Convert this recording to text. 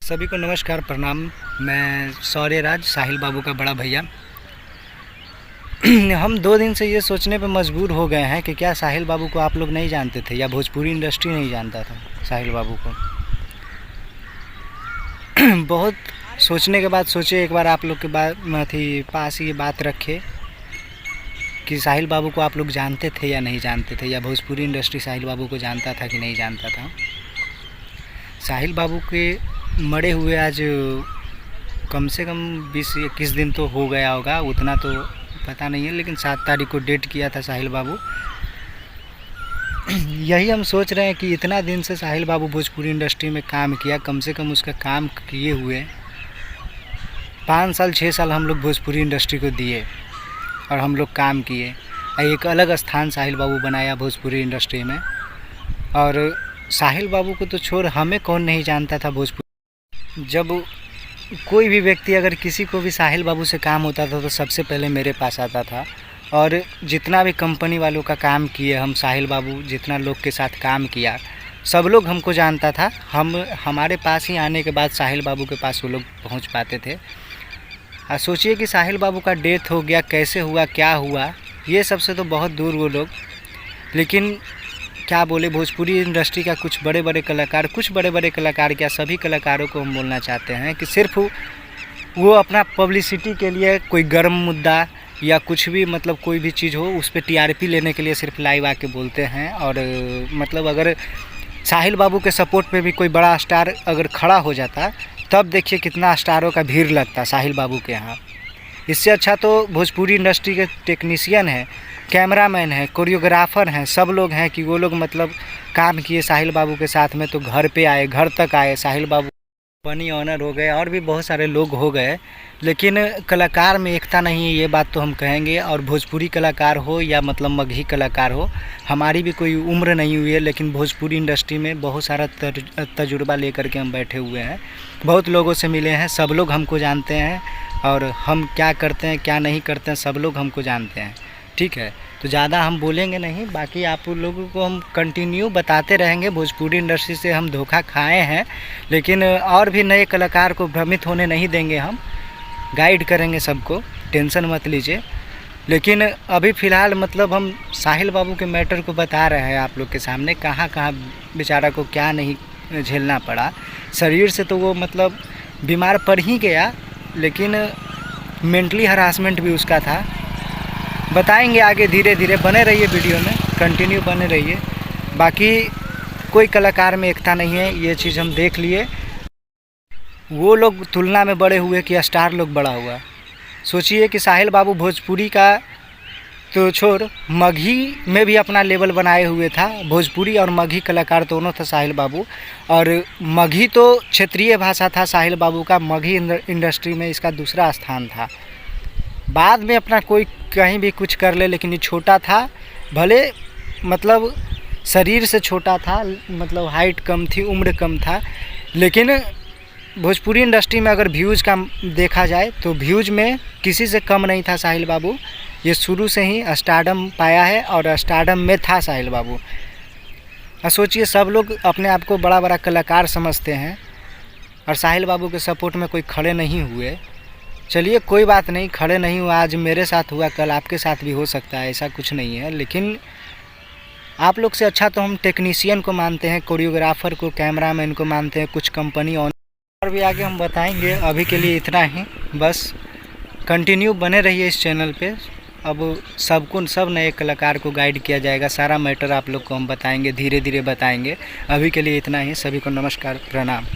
सभी को नमस्कार प्रणाम। मैं शौर्यराज, साहिल बाबू का बड़ा भैया। हम 2 दिन से ये सोचने पे मजबूर हो गए हैं कि क्या साहिल बाबू को आप लोग नहीं जानते थे या भोजपुरी इंडस्ट्री नहीं जानता था साहिल बाबू को। बहुत सोचने के बाद सोचे एक बार आप लोग के पास ये बात रखे कि साहिल बाबू को आप लोग जानते थे या नहीं जानते थे, या भोजपुरी इंडस्ट्री साहिल बाबू को जानता था कि नहीं जानता था। साहिल बाबू के मरे हुए आज कम से कम 20-21 दिन तो हो गया होगा, उतना तो पता नहीं है, लेकिन 7 तारीख को डेट किया था साहिल बाबू। यही हम सोच रहे हैं कि इतना दिन से साहिल बाबू भोजपुरी इंडस्ट्री में काम किया, कम से कम उसका काम किए हुए 5 साल 6 साल हम लोग भोजपुरी इंडस्ट्री को दिए और हम लोग काम किए, एक अलग स्थान साहिल बाबू बनाया भोजपुरी इंडस्ट्री में। और साहिल बाबू को तो छोड़ हमें कौन नहीं जानता था भोजपुरी। जब कोई भी व्यक्ति अगर किसी को भी साहिल बाबू से काम होता था तो सबसे पहले मेरे पास आता था। और जितना भी कंपनी वालों का काम किए हम, साहिल बाबू जितना लोग के साथ काम किया, सब लोग हमको जानता था। हमारे पास ही आने के बाद साहिल बाबू के पास वो लोग पहुंच पाते थे। सोचिए कि साहिल बाबू का डेथ हो गया, कैसे हुआ, क्या हुआ, ये सबसे तो बहुत दूर वो लोग। लेकिन क्या बोले, भोजपुरी इंडस्ट्री का कुछ बड़े बड़े कलाकार क्या सभी कलाकारों को हम बोलना चाहते हैं कि सिर्फ वो अपना पब्लिसिटी के लिए कोई गर्म मुद्दा या कुछ भी, मतलब कोई भी चीज़ हो उस पर टीआरपी लेने के लिए सिर्फ लाइव आके बोलते हैं। और मतलब अगर साहिल बाबू के सपोर्ट पे भी कोई बड़ा स्टार अगर खड़ा हो जाता तब देखिए कितना स्टारों का भीड़ लगता साहिल बाबू के यहाँ। इससे अच्छा तो भोजपुरी इंडस्ट्री के टेक्नीशियन हैं, कैमरामैन हैं, कोरियोग्राफर हैं, सब लोग हैं कि वो लोग मतलब काम किए साहिल बाबू के साथ में, तो घर पे आए, घर तक आए। साहिल बाबू फनी ऑनर हो गए और भी बहुत सारे लोग हो गए, लेकिन कलाकार में एकता नहीं है, ये बात तो हम कहेंगे। और भोजपुरी कलाकार हो या मतलब मगही कलाकार हो, हमारी भी कोई उम्र नहीं हुई है, लेकिन भोजपुरी इंडस्ट्री में बहुत सारा तजुर्बा लेकर के हम बैठे हुए हैं, बहुत लोगों से मिले हैं, सब लोग हमको जानते हैं और हम क्या करते हैं क्या नहीं करते हैं सब लोग हमको जानते हैं। ठीक है, तो ज़्यादा हम बोलेंगे नहीं, बाकी आप लोगों को हम कंटिन्यू बताते रहेंगे। भोजपुरी इंडस्ट्री से हम धोखा खाए हैं, लेकिन और भी नए कलाकार को भ्रमित होने नहीं देंगे, हम गाइड करेंगे सबको, टेंशन मत लीजिए। लेकिन अभी फ़िलहाल मतलब हम साहिल बाबू के मैटर को बता रहे हैं आप लोग के सामने, कहाँ कहाँ बेचारा को क्या नहीं झेलना पड़ा। शरीर से तो वो मतलब बीमार पड़ ही गया, लेकिन मेंटली हरासमेंट भी उसका था। बताएंगे आगे, धीरे धीरे बने रहिए, वीडियो में कंटिन्यू बने रहिए। बाकी कोई कलाकार में एकता नहीं है, ये चीज़ हम देख लिए। वो लोग तुलना में बड़े हुए कि स्टार लोग बड़ा हुआ। सोचिए कि साहिल बाबू भोजपुरी का तो छोड़ मगही में भी अपना लेवल बनाए हुए था। भोजपुरी और मगही कलाकार दोनों था साहिल बाबू। और मगही तो क्षेत्रीय भाषा था साहिल बाबू का, मगही इंडस्ट्री में इसका दूसरा स्थान था। बाद में अपना कोई कहीं भी कुछ कर ले, लेकिन ये छोटा था, भले मतलब शरीर से छोटा था, मतलब हाइट कम थी, उम्र कम था, लेकिन भोजपुरी इंडस्ट्री में अगर व्यूज़ का देखा जाए तो व्यूज़ में किसी से कम नहीं था साहिल बाबू। ये शुरू से ही स्टारडम पाया है और स्टारडम में था साहिल बाबू। सोचिए, सब लोग अपने आप को बड़ा बड़ा कलाकार समझते हैं और साहिल बाबू के सपोर्ट में कोई खड़े नहीं हुए। चलिए कोई बात नहीं, खड़े नहीं हुआ, आज मेरे साथ हुआ, कल आपके साथ भी हो सकता है, ऐसा कुछ नहीं है। लेकिन आप लोग से अच्छा तो हम टेक्नीशियन को मानते हैं, कोरियोग्राफर को, कैमरामैन को मानते हैं, कुछ कंपनी और भी आगे हम बताएंगे। अभी के लिए इतना ही, बस कंटिन्यू बने रहिए इस चैनल पे। अब सब नए कलाकार को गाइड किया जाएगा, सारा मैटर आप लोग को हम बताएंगे, धीरे धीरे बताएंगे। अभी के लिए इतना ही, सभी को नमस्कार, प्रणाम।